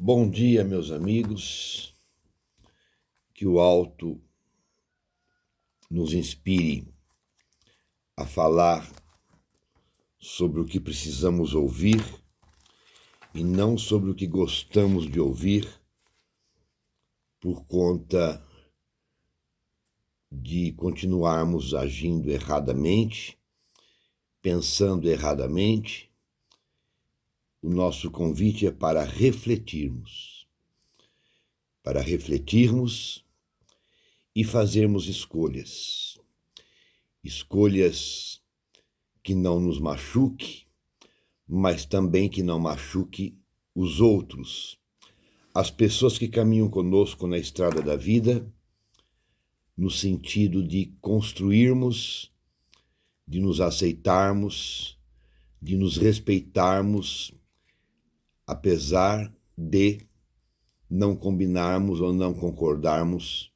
Bom dia, meus amigos, que o alto nos inspire a falar sobre o que precisamos ouvir e não sobre o que gostamos de ouvir por conta de continuarmos agindo erradamente, pensando erradamente. O nosso convite é para refletirmos e fazermos escolhas que não nos machuque, mas também que não machuque os outros, as pessoas que caminham conosco na estrada da vida, no sentido de construirmos, de nos aceitarmos, de nos respeitarmos, apesar de não combinarmos ou não concordarmos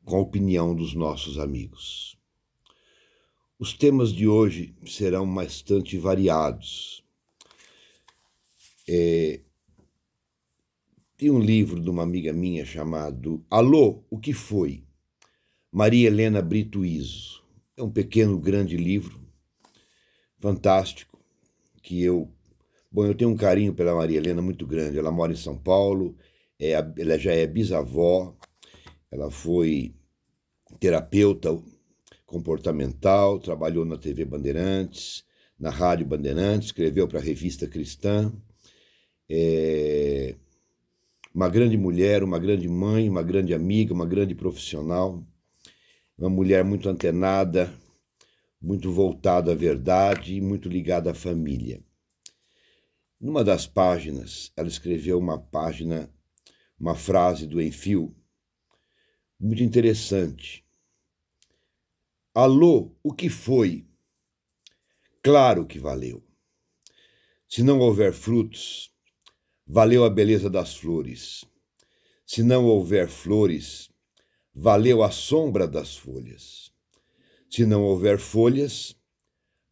com a opinião dos nossos amigos. Os temas de hoje serão bastante variados. Tem um livro de uma amiga minha chamado Alô, o que foi? Maria Helena Brito Izzo. É um pequeno, grande livro, fantástico, que eu tenho um carinho pela Maria Helena muito grande. Ela mora em São Paulo, ela já é bisavó, ela foi terapeuta comportamental, trabalhou na TV Bandeirantes, na Rádio Bandeirantes, escreveu para a Revista Cristã. Uma grande mulher, uma grande mãe, uma grande amiga, uma grande profissional, uma mulher muito antenada, muito voltada à verdade e muito ligada à família. Numa das páginas, ela escreveu uma frase do Enfio, muito interessante. Alô, o que foi? Claro que valeu. Se não houver frutos, valeu a beleza das flores. Se não houver flores, valeu a sombra das folhas. Se não houver folhas,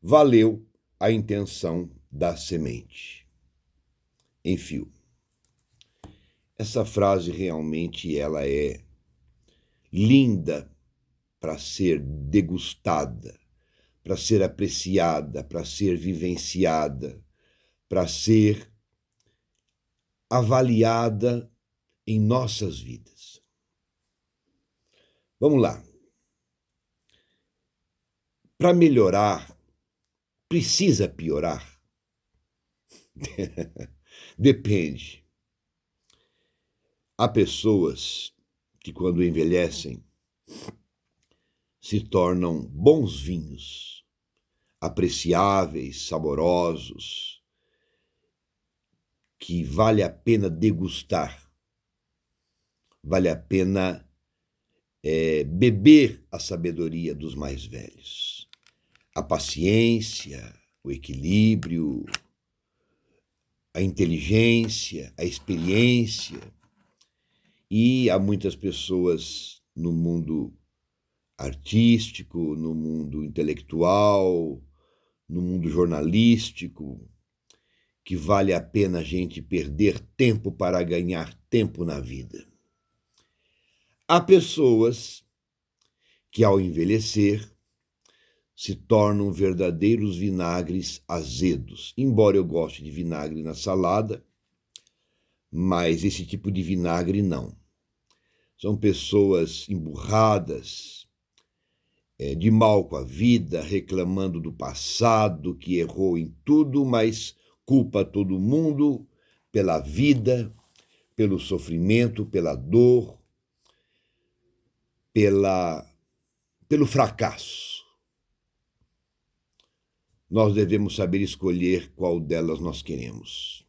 valeu a intenção da semente. Enfio. Essa frase realmente ela é linda para ser degustada, para ser apreciada, para ser vivenciada, para ser avaliada em nossas vidas. Vamos lá. Para melhorar, precisa piorar? Depende. Há pessoas que, quando envelhecem, se tornam bons vinhos, apreciáveis, saborosos, que vale a pena degustar, vale a pena beber a sabedoria dos mais velhos. A paciência, o equilíbrio, a inteligência, a experiência. E há muitas pessoas no mundo artístico, no mundo intelectual, no mundo jornalístico, que vale a pena a gente perder tempo para ganhar tempo na vida. Há pessoas que, ao envelhecer, se tornam verdadeiros vinagres azedos. Embora eu goste de vinagre na salada, mas esse tipo de vinagre não. São pessoas emburradas, de mal com a vida, reclamando do passado, que errou em tudo, mas culpa todo mundo pela vida, pelo sofrimento, pela dor, pelo fracasso. Nós devemos saber escolher qual delas nós queremos.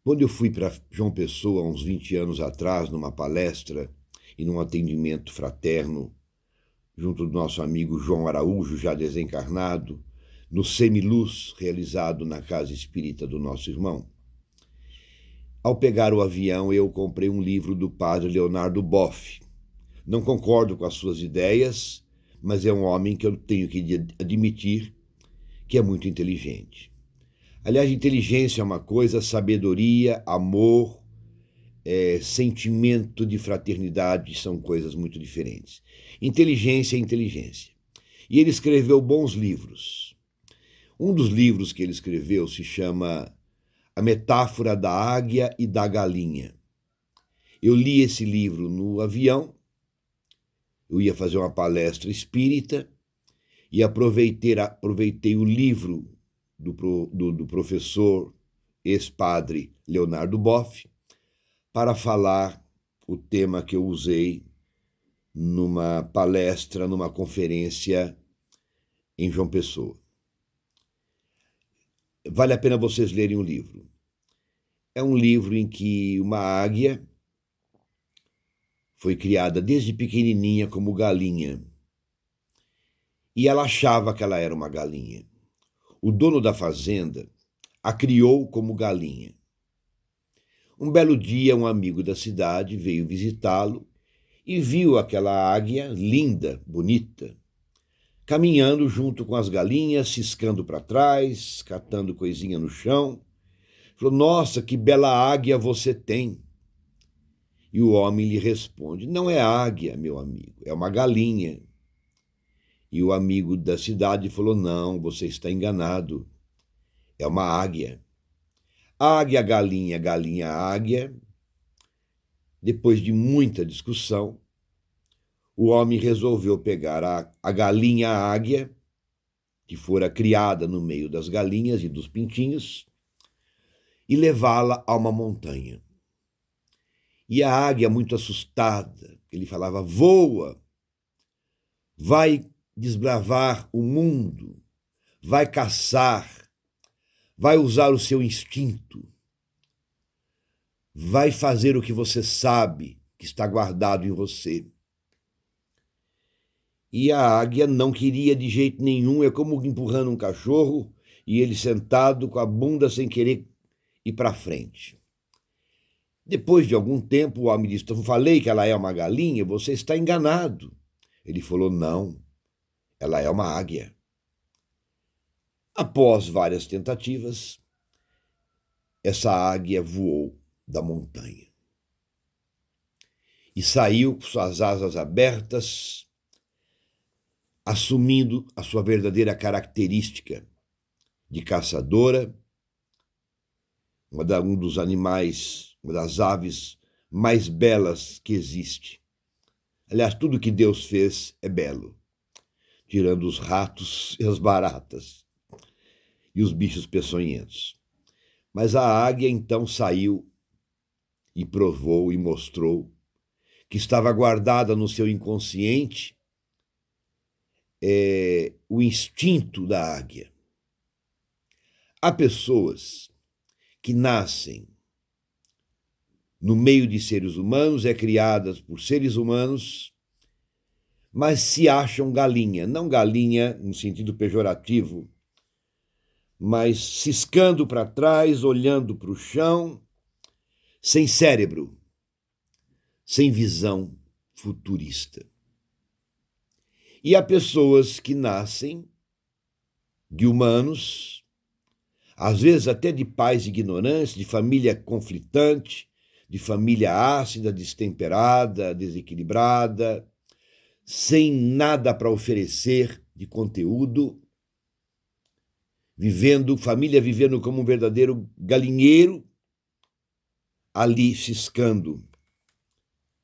Quando eu fui para João Pessoa, há uns 20 anos atrás, numa palestra e num atendimento fraterno, junto do nosso amigo João Araújo, já desencarnado, no Semiluz, realizado na Casa Espírita do nosso irmão, ao pegar o avião, eu comprei um livro do padre Leonardo Boff. Não concordo com as suas ideias, mas é um homem que eu tenho que admitir que é muito inteligente. Aliás, inteligência é uma coisa, sabedoria, amor, sentimento de fraternidade são coisas muito diferentes. Inteligência é inteligência. E ele escreveu bons livros. Um dos livros que ele escreveu se chama A Metáfora da Águia e da Galinha. Eu li esse livro no avião, eu ia fazer uma palestra espírita e aproveitei o livro do professor ex-padre Leonardo Boff para falar o tema que eu usei numa palestra, numa conferência em João Pessoa. Vale a pena vocês lerem o livro. É um livro em que uma águia foi criada desde pequenininha como galinha. E ela achava que ela era uma galinha. O dono da fazenda a criou como galinha. Um belo dia, um amigo da cidade veio visitá-lo e viu aquela águia linda, bonita, caminhando junto com as galinhas, ciscando para trás, catando coisinha no chão. Falou: "Nossa, que bela águia você tem!" E o homem lhe responde: "Não é águia, meu amigo, é uma galinha." E o amigo da cidade falou: "Não, você está enganado, é uma águia." Águia, galinha, galinha, águia. Depois de muita discussão, o homem resolveu pegar a galinha águia, que fora criada no meio das galinhas e dos pintinhos, e levá-la a uma montanha. E a águia, muito assustada, ele falava: "Voa, vai desbravar o mundo, vai caçar, vai usar o seu instinto, vai fazer o que você sabe que está guardado em você." E a águia não queria de jeito nenhum, é como empurrando um cachorro e ele sentado com a bunda sem querer ir para frente. Depois de algum tempo, o homem disse: "Eu falei que ela é uma galinha, você está enganado." Ele falou: "Não, ela é uma águia." Após várias tentativas, essa águia voou da montanha e saiu com suas asas abertas, assumindo a sua verdadeira característica de caçadora, um dos animais, uma das aves mais belas que existe. Aliás, tudo que Deus fez é belo, tirando os ratos e as baratas e os bichos peçonhentos. Mas a águia então saiu e provou e mostrou que estava guardada no seu inconsciente o instinto da águia. Há pessoas que nascem no meio de seres humanos, criadas por seres humanos, mas se acham galinha, não galinha no sentido pejorativo, mas ciscando para trás, olhando para o chão, sem cérebro, sem visão futurista. E há pessoas que nascem de humanos, às vezes até de pais ignorantes, de família conflitante, de família ácida, destemperada, desequilibrada, sem nada para oferecer de conteúdo, família vivendo como um verdadeiro galinheiro, ali ciscando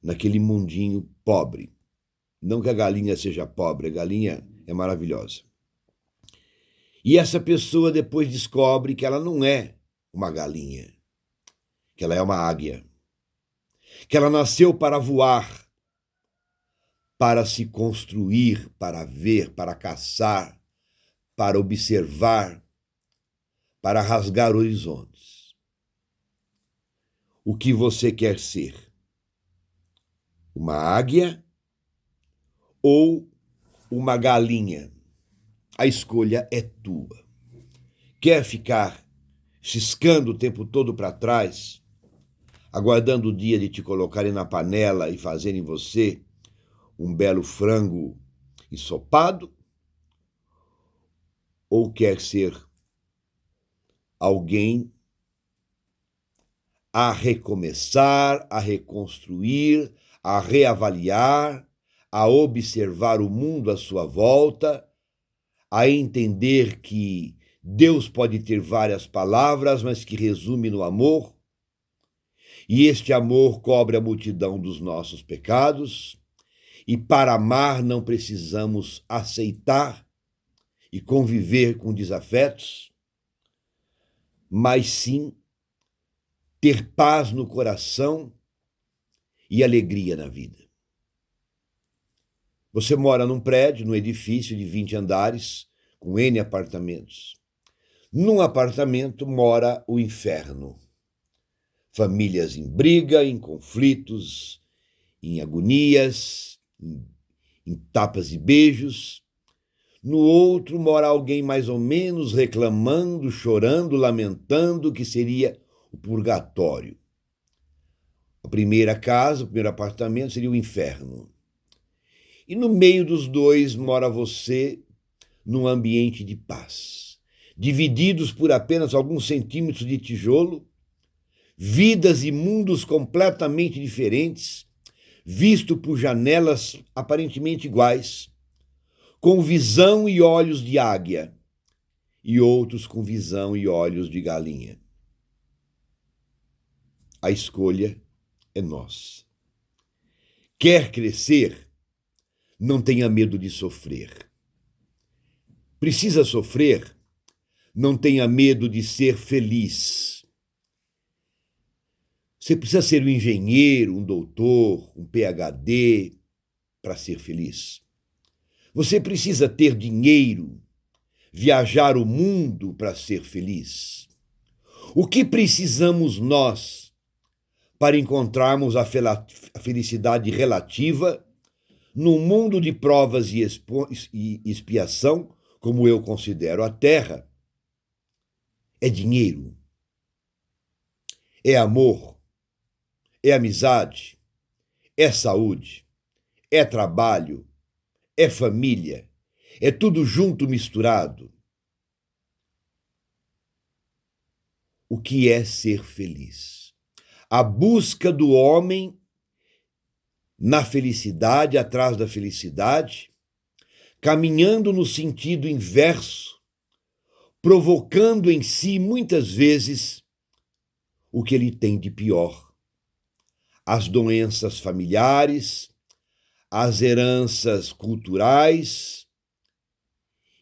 naquele mundinho pobre. Não que a galinha seja pobre, a galinha é maravilhosa. E essa pessoa depois descobre que ela não é uma galinha, que ela é uma águia, que ela nasceu para voar, para se construir, para ver, para caçar, para observar, para rasgar horizontes. O que você quer ser? Uma águia ou uma galinha? A escolha é tua. Quer ficar ciscando o tempo todo para trás, aguardando o dia de te colocarem na panela e fazerem você um belo frango ensopado? Ou quer ser alguém a recomeçar, a reconstruir, a reavaliar, a observar o mundo à sua volta, a entender que Deus pode ter várias palavras, mas que resume no amor, e este amor cobre a multidão dos nossos pecados, e para amar não precisamos aceitar e conviver com desafetos, mas sim ter paz no coração e alegria na vida. Você mora num prédio, num edifício de 20 andares, com N apartamentos. Num apartamento mora o inferno. Famílias em briga, em conflitos, em agonias, em tapas e beijos. No outro mora alguém mais ou menos reclamando, chorando, lamentando, que seria o purgatório. A primeira casa, o primeiro apartamento seria o inferno. E no meio dos dois mora você num ambiente de paz, divididos por apenas alguns centímetros de tijolo, vidas e mundos completamente diferentes, visto por janelas aparentemente iguais, com visão e olhos de águia, e outros com visão e olhos de galinha. A escolha é nossa. Quer crescer? Não tenha medo de sofrer. Precisa sofrer? Não tenha medo de ser feliz. Você precisa ser um engenheiro, um doutor, um PhD para ser feliz. Você precisa ter dinheiro, viajar o mundo para ser feliz. O que precisamos nós para encontrarmos a felicidade relativa num mundo de provas e expiação, como eu considero a Terra? É dinheiro, é amor, é amizade, é saúde, é trabalho, é família, é tudo junto, misturado. O que é ser feliz? A busca do homem na felicidade, atrás da felicidade, caminhando no sentido inverso, provocando em si, muitas vezes, o que ele tem de pior. As doenças familiares, as heranças culturais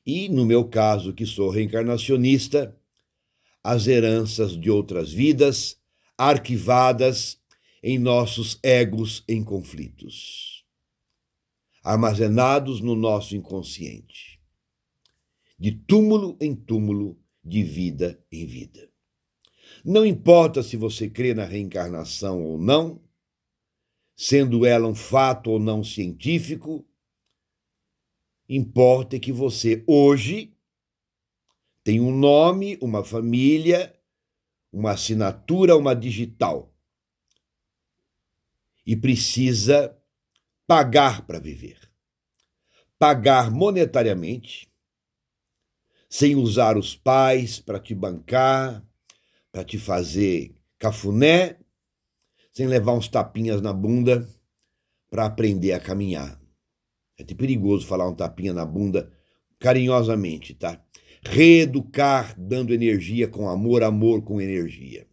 e, no meu caso, que sou reencarnacionista, as heranças de outras vidas arquivadas em nossos egos em conflitos, armazenados no nosso inconsciente, de túmulo em túmulo, de vida em vida. Não importa se você crê na reencarnação ou não, sendo ela um fato ou não científico, importa que você hoje tem um nome, uma família, uma assinatura, uma digital, e precisa pagar para viver. Pagar monetariamente, sem usar os pais para te bancar, para te fazer cafuné, sem levar uns tapinhas na bunda para aprender a caminhar. É até perigoso falar um tapinha na bunda carinhosamente, tá? Reeducar dando energia com amor, amor com energia.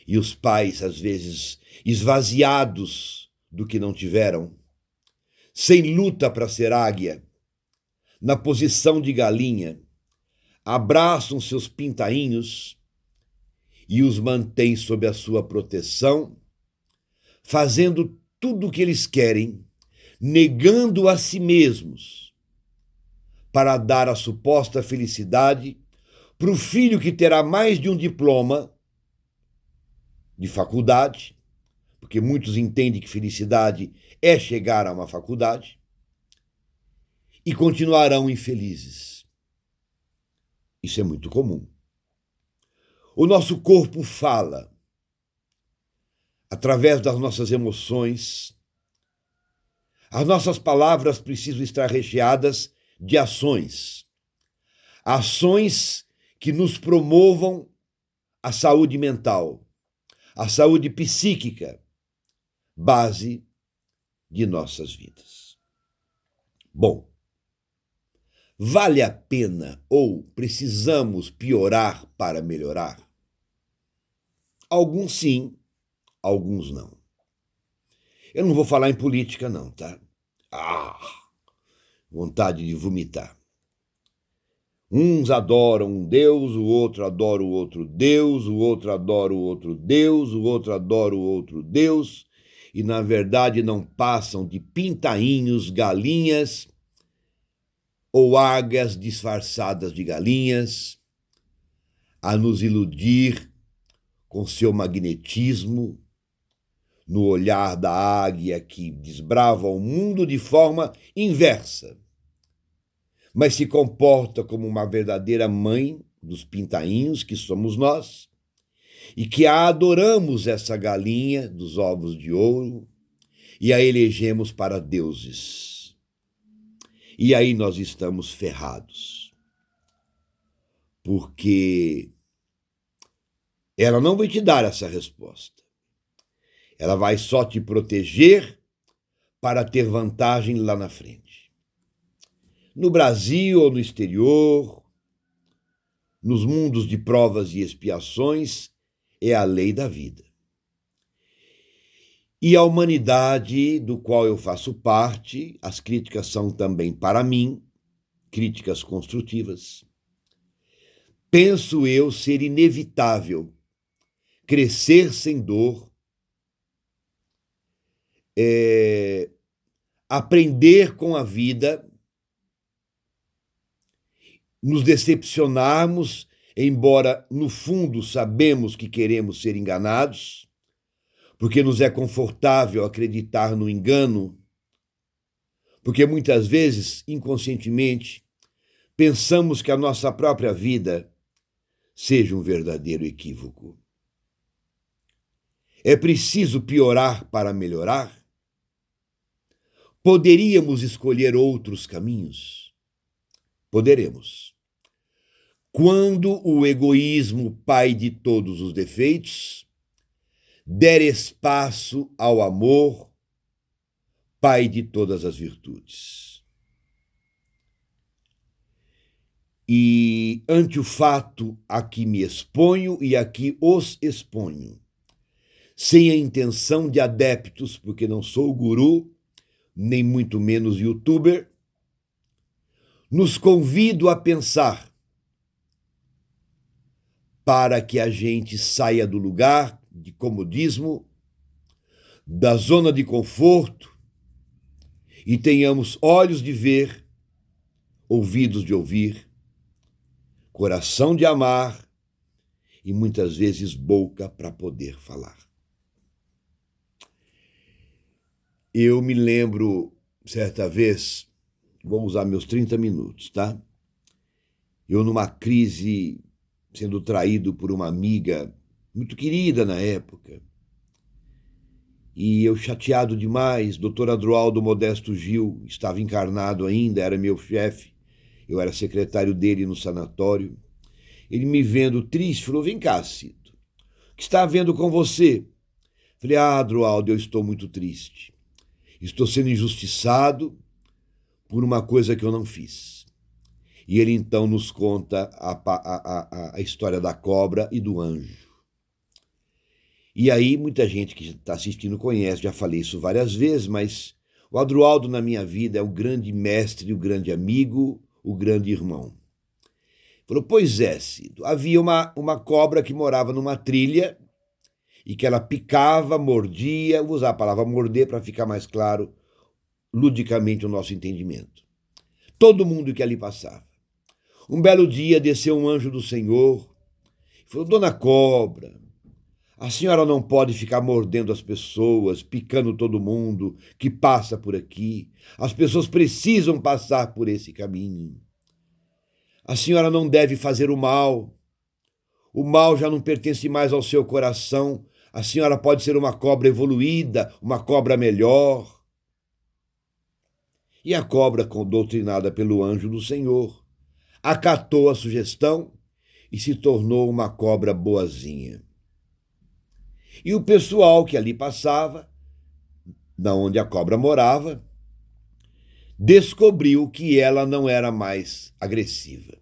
E os pais, às vezes, esvaziados do que não tiveram, sem luta para ser águia, na posição de galinha, abraçam seus pintainhos e os mantêm sob a sua proteção, fazendo tudo o que eles querem, negando a si mesmos, para dar a suposta felicidade para o filho que terá mais de um diploma de faculdade, porque muitos entendem que felicidade é chegar a uma faculdade, e continuarão infelizes. Isso é muito comum. O nosso corpo fala através das nossas emoções. As nossas palavras precisam estar recheadas de ações. Ações que nos promovam a saúde mental, a saúde psíquica, base de nossas vidas. Bom, vale a pena ou precisamos piorar para melhorar? Alguns sim, alguns não. Eu não vou falar em política não, tá? Vontade de vomitar. Uns adoram um Deus, o outro adora o outro Deus, o outro adora o outro Deus, o outro adora o outro Deus, e na verdade não passam de pintainhos, galinhas ou águias disfarçadas de galinhas, a nos iludir com seu magnetismo, no olhar da águia que desbrava o mundo de forma inversa, mas se comporta como uma verdadeira mãe dos pintainhos que somos nós, e que a adoramos, essa galinha dos ovos de ouro, e a elegemos para deuses. E aí nós estamos ferrados, porque ela não vai te dar essa resposta. Ela vai só te proteger para ter vantagem lá na frente. No Brasil ou no exterior, nos mundos de provas e expiações, é a lei da vida. E a humanidade, do qual eu faço parte, as críticas são também para mim, críticas construtivas. Penso eu ser inevitável crescer sem dor, aprender com a vida, nos decepcionarmos, embora no fundo sabemos que queremos ser enganados, porque nos é confortável acreditar no engano, porque muitas vezes, inconscientemente, pensamos que a nossa própria vida seja um verdadeiro equívoco. É preciso piorar para melhorar? Poderíamos escolher outros caminhos? Poderemos. Quando o egoísmo, pai de todos os defeitos, der espaço ao amor, pai de todas as virtudes. E ante o fato a que me exponho e a que os exponho, sem a intenção de adeptos, porque não sou guru, nem muito menos youtuber, nos convido a pensar para que a gente saia do lugar de comodismo, da zona de conforto, e tenhamos olhos de ver, ouvidos de ouvir, coração de amar e muitas vezes boca para poder falar. Eu me lembro, certa vez, vou usar meus 30 minutos, tá? Eu numa crise, sendo traído por uma amiga muito querida na época, e eu chateado demais, Dr. Adroaldo Modesto Gil estava encarnado ainda, era meu chefe, eu era secretário dele no sanatório. Ele me vendo triste, falou, vem cá, Cito, o que está havendo com você? Falei, Adroaldo, eu estou muito triste. Estou sendo injustiçado por uma coisa que eu não fiz. E ele então nos conta a história da cobra e do anjo. E aí muita gente que está assistindo conhece, já falei isso várias vezes, mas o Adroaldo na minha vida é o grande mestre, o grande amigo, o grande irmão. Falou, pois é, Cido, havia uma cobra que morava numa trilha e que ela picava, mordia, vou usar a palavra morder para ficar mais claro, ludicamente o nosso entendimento. Todo mundo que ali passava. Um belo dia desceu um anjo do Senhor e falou, dona cobra, a senhora não pode ficar mordendo as pessoas, picando todo mundo que passa por aqui. As pessoas precisam passar por esse caminho. A senhora não deve fazer o mal. O mal já não pertence mais ao seu coração. A senhora pode ser uma cobra evoluída, uma cobra melhor. E a cobra, doutrinada pelo anjo do Senhor, acatou a sugestão e se tornou uma cobra boazinha. E o pessoal que ali passava, da onde a cobra morava, descobriu que ela não era mais agressiva.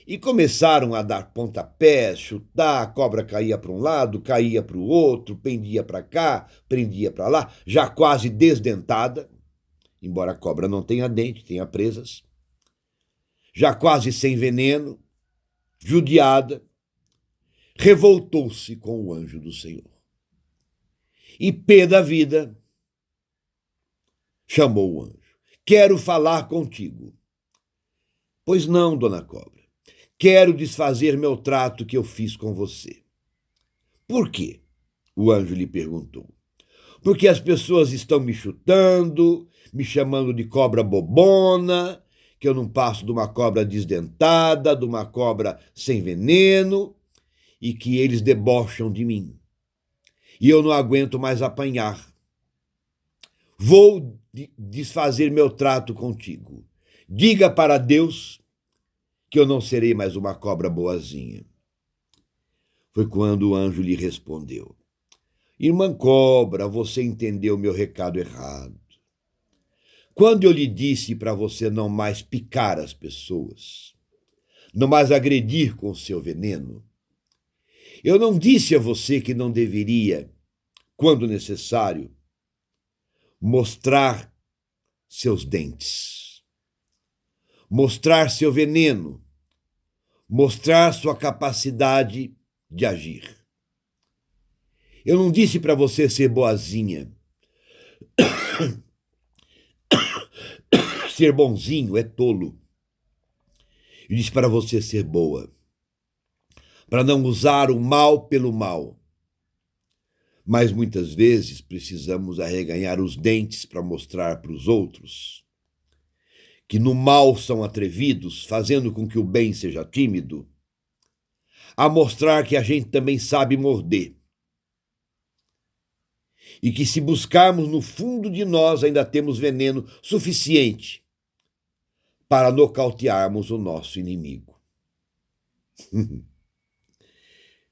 E começaram a dar pontapés, chutar, a cobra caía para um lado, caía para o outro, pendia para cá, prendia para lá, já quase desdentada, embora a cobra não tenha dente, tenha presas, já quase sem veneno, judiada, revoltou-se com o anjo do Senhor. E pé da vida, chamou o anjo. Quero falar contigo. Pois não, dona cobra. Quero desfazer meu trato que eu fiz com você. Por quê? O anjo lhe perguntou. Porque as pessoas estão me chutando, me chamando de cobra bobona, que eu não passo de uma cobra desdentada, de uma cobra sem veneno, e que eles debocham de mim. E eu não aguento mais apanhar. Vou desfazer meu trato contigo. Diga para Deus que eu não serei mais uma cobra boazinha. Foi quando o anjo lhe respondeu. Irmã cobra, você entendeu meu recado errado. Quando eu lhe disse para você não mais picar as pessoas, não mais agredir com o seu veneno, eu não disse a você que não deveria, quando necessário, mostrar seus dentes, mostrar seu veneno, mostrar sua capacidade de agir. Eu não disse para você ser boazinha. Ser bonzinho é tolo. Eu disse para você ser boa, para não usar o mal pelo mal. Mas muitas vezes precisamos arreganhar os dentes para mostrar para os outros que no mal são atrevidos, fazendo com que o bem seja tímido, a mostrar que a gente também sabe morder. E que se buscarmos no fundo de nós ainda temos veneno suficiente para nocautearmos o nosso inimigo.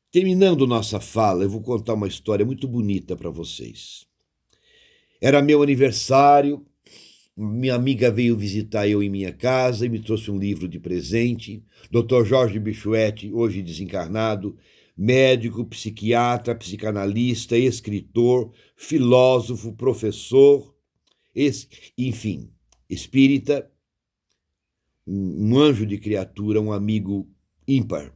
Terminando nossa fala, eu vou contar uma história muito bonita para vocês. Era meu aniversário, minha amiga veio visitar eu em minha casa e me trouxe um livro de presente. Dr. Jorge Bichuete, hoje desencarnado, médico, psiquiatra, psicanalista, escritor, filósofo, professor, enfim, espírita, um anjo de criatura, um amigo ímpar.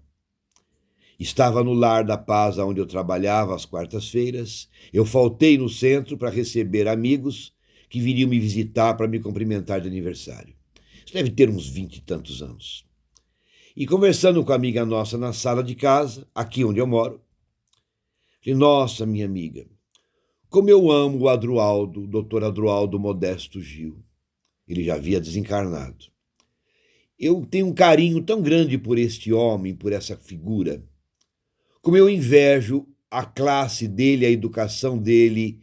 Estava no Lar da Paz, onde eu trabalhava às quartas-feiras. Eu faltei no centro para receber amigos que viriam me visitar para me cumprimentar de aniversário. Isso deve ter uns 20 e tantos anos. E conversando com a amiga nossa na sala de casa, aqui onde eu moro, falei, nossa, minha amiga, como eu amo o Adroaldo, o doutor Adroaldo Modesto Gil. Ele já havia desencarnado. Eu tenho um carinho tão grande por este homem, por essa figura, como eu invejo a classe dele, a educação dele,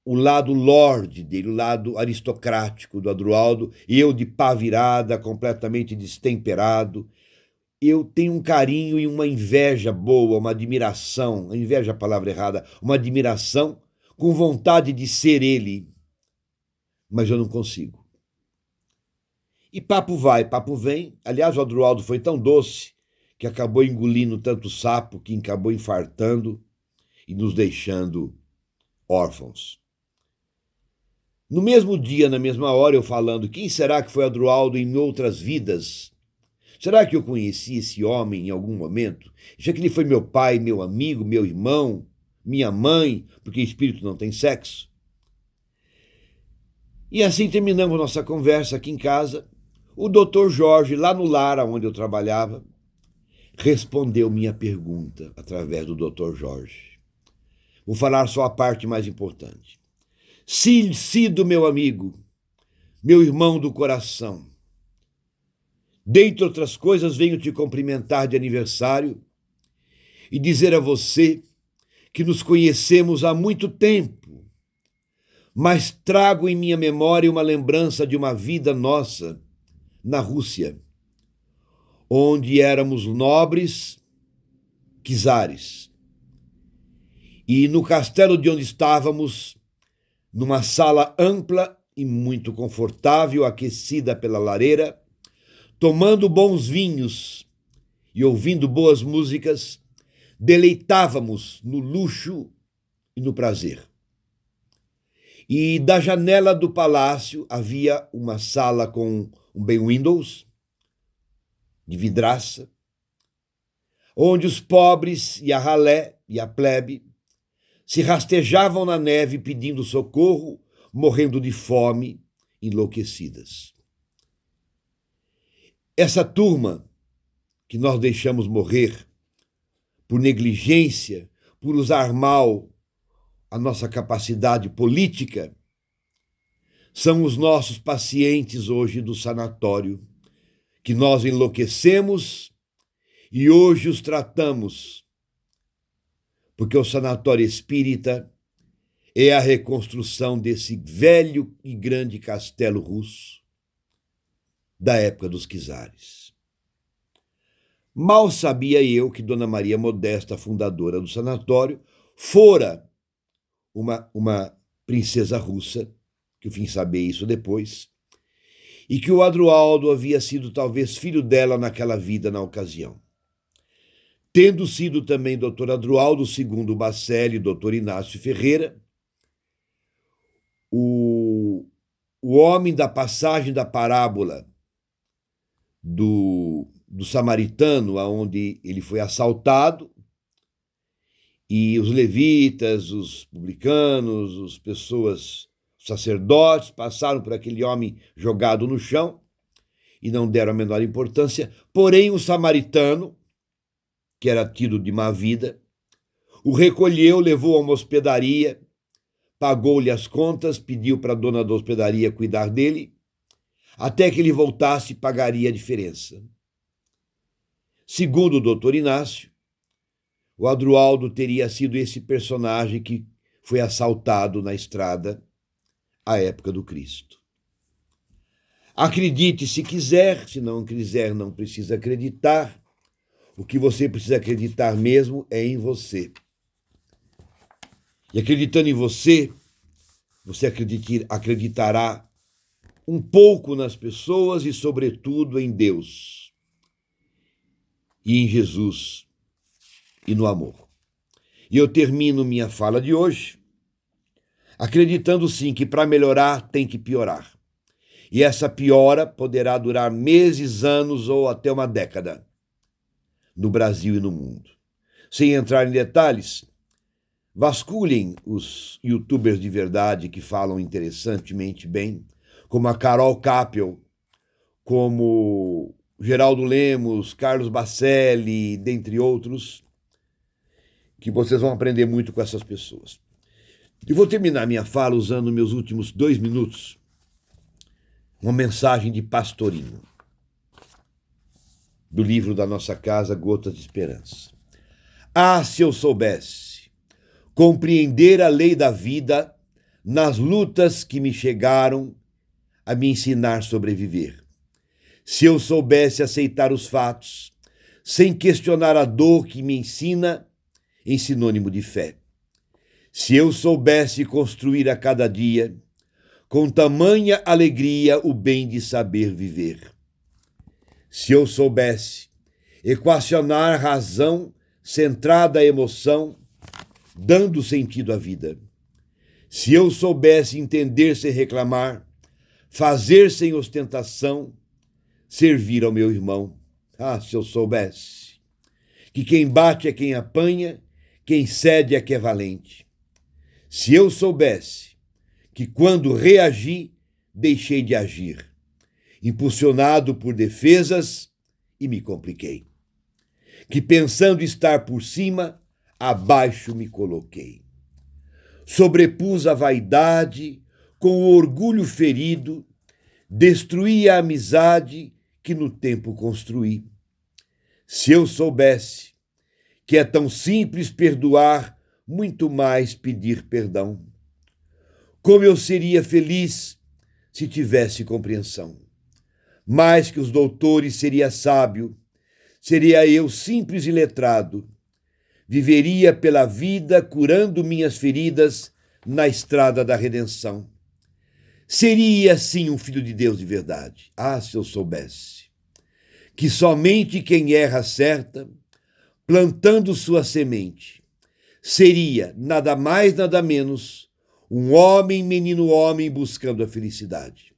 o lado lorde dele, o lado aristocrático do Adroaldo, e eu de pá virada, completamente destemperado. Eu tenho um carinho e uma inveja boa, uma admiração, inveja é a palavra errada, uma admiração com vontade de ser ele, mas eu não consigo. E papo vai, papo vem. Aliás, o Adroaldo foi tão doce que acabou engolindo tanto sapo que acabou infartando e nos deixando órfãos. No mesmo dia, na mesma hora, eu falando, quem será que foi Adroaldo em outras vidas? Será que eu conheci esse homem em algum momento? Já que ele foi meu pai, meu amigo, meu irmão, minha mãe, porque espírito não tem sexo? E assim terminamos nossa conversa aqui em casa. O doutor Jorge, lá no lar onde eu trabalhava, respondeu minha pergunta através do doutor Jorge. Vou falar só a parte mais importante. Cido, meu amigo, meu irmão do coração, dentre outras coisas, venho te cumprimentar de aniversário e dizer a você que nos conhecemos há muito tempo, mas trago em minha memória uma lembrança de uma vida nossa na Rússia, onde éramos nobres czares. E no castelo de onde estávamos, numa sala ampla e muito confortável, aquecida pela lareira, tomando bons vinhos e ouvindo boas músicas, deleitávamos no luxo e no prazer. E da janela do palácio havia uma sala com um bay windows de vidraça, onde os pobres e a ralé e a plebe se rastejavam na neve pedindo socorro, morrendo de fome, enlouquecidas. Essa turma que nós deixamos morrer por negligência, por usar mal a nossa capacidade política, são os nossos pacientes hoje do sanatório, que nós enlouquecemos e hoje os tratamos, porque o sanatório espírita é a reconstrução desse velho e grande castelo russo da época dos czares. Mal sabia eu que Dona Maria Modesta, fundadora do sanatório, fora uma princesa russa, que eu vim saber isso depois, e que o Adroaldo havia sido talvez filho dela naquela vida, na ocasião. Tendo sido também Dr. Adroaldo, segundo Bacelli e Dr. Inácio Ferreira, o homem da passagem da parábola do samaritano, aonde ele foi assaltado, e os levitas, os publicanos, os sacerdotes passaram por aquele homem jogado no chão e não deram a menor importância, porém o samaritano, que era tido de má vida, o recolheu, levou a uma hospedaria, pagou-lhe as contas, pediu para a dona da hospedaria cuidar dele, até que ele voltasse e pagaria a diferença. Segundo o doutor Inácio, o Adroaldo teria sido esse personagem que foi assaltado na estrada à época do Cristo. Acredite se quiser, se não quiser, não precisa acreditar. O que você precisa acreditar mesmo é em você. E acreditando em você, você acreditará um pouco nas pessoas e, sobretudo, em Deus e em Jesus e no amor. E eu termino minha fala de hoje acreditando, sim, que para melhorar tem que piorar. E essa piora poderá durar meses, anos ou até uma década no Brasil e no mundo. Sem entrar em detalhes, vasculhem os youtubers de verdade que falam interessantemente bem, como a Carol Capel, como Geraldo Lemos, Carlos Bacelli, dentre outros, que vocês vão aprender muito com essas pessoas. E vou terminar minha fala usando meus últimos 2 minutos, uma mensagem de Pastorinho, do livro da nossa casa, Gotas de Esperança. Ah, se eu soubesse compreender a lei da vida nas lutas que me chegaram a me ensinar a sobreviver. Se eu soubesse aceitar os fatos, sem questionar a dor que me ensina em sinônimo de fé. Se eu soubesse construir a cada dia, com tamanha alegria, o bem de saber viver. Se eu soubesse equacionar razão centrada à emoção, dando sentido à vida. Se eu soubesse entender sem reclamar, fazer sem ostentação, servir ao meu irmão. Ah, se eu soubesse que quem bate é quem apanha, quem cede é que é valente. Se eu soubesse que quando reagi, deixei de agir, impulsionado por defesas e me compliquei. Que pensando estar por cima, abaixo me coloquei. Sobrepus a vaidade, com o orgulho ferido, destruí a amizade que no tempo construí. Se eu soubesse que é tão simples perdoar, muito mais pedir perdão. Como eu seria feliz se tivesse compreensão. Mais que os doutores seria sábio, Seria eu simples e letrado, viveria pela vida curando minhas feridas na estrada da redenção. Seria, sim, um filho de Deus de verdade. Ah, se eu soubesse que somente quem erra acerta, plantando sua semente, seria, nada mais, nada menos, um homem, menino homem, buscando a felicidade.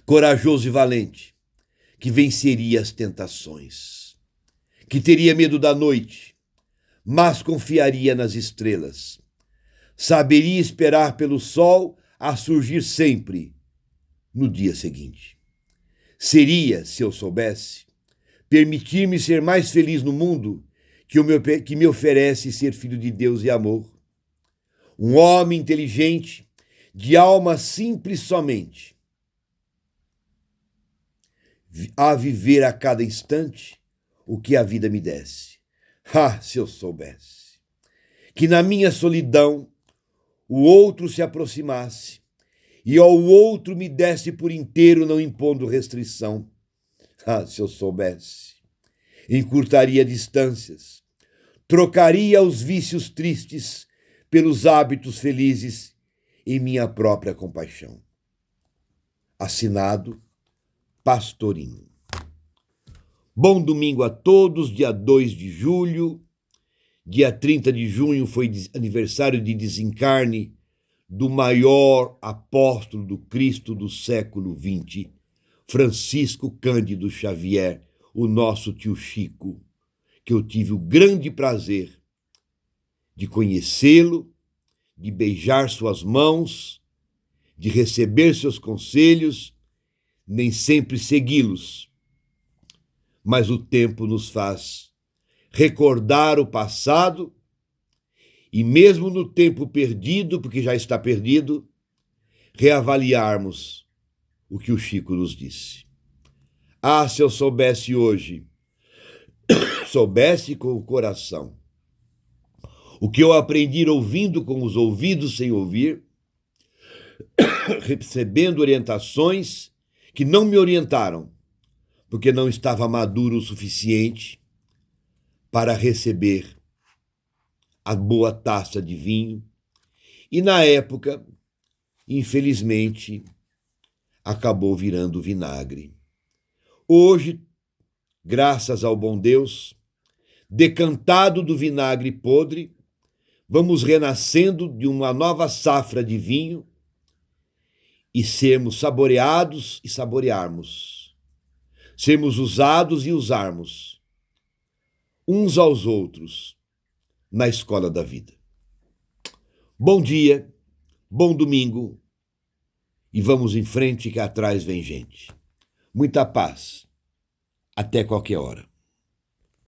Corajoso e valente, que venceria as tentações, que teria medo da noite, mas confiaria nas estrelas. Saberia esperar pelo sol a surgir sempre no dia seguinte. Seria, se eu soubesse, permitir-me ser mais feliz no mundo que me oferece ser filho de Deus e amor. Um homem inteligente, de alma simples somente, a viver a cada instante o que a vida me desse. Ah, se eu soubesse que na minha solidão o outro se aproximasse e ao outro me desse por inteiro, não impondo restrição. Ah, se eu soubesse, encurtaria distâncias, trocaria os vícios tristes pelos hábitos felizes em minha própria compaixão. Assinado Pastorinho. Bom domingo a todos, dia 2 de julho. Dia 30 de junho foi aniversário de desencarne do maior apóstolo do Cristo do século XX, Francisco Cândido Xavier, o nosso tio Chico, que eu tive o grande prazer de conhecê-lo, de beijar suas mãos, de receber seus conselhos, nem sempre segui-los, mas o tempo nos faz recordar o passado e mesmo no tempo perdido, porque já está perdido, reavaliarmos o que o Chico nos disse. Ah, se eu soubesse hoje, soubesse com o coração, o que eu aprendi ouvindo com os ouvidos sem ouvir, recebendo orientações que não me orientaram, porque não estava maduro o suficiente para receber a boa taça de vinho. E na época, infelizmente, acabou virando vinagre. Hoje, graças ao bom Deus, decantado do vinagre podre, vamos renascendo de uma nova safra de vinho e sermos saboreados e saborearmos, sermos usados e usarmos uns aos outros na escola da vida. Bom dia, bom domingo e vamos em frente que atrás vem gente. Muita paz. Até qualquer hora.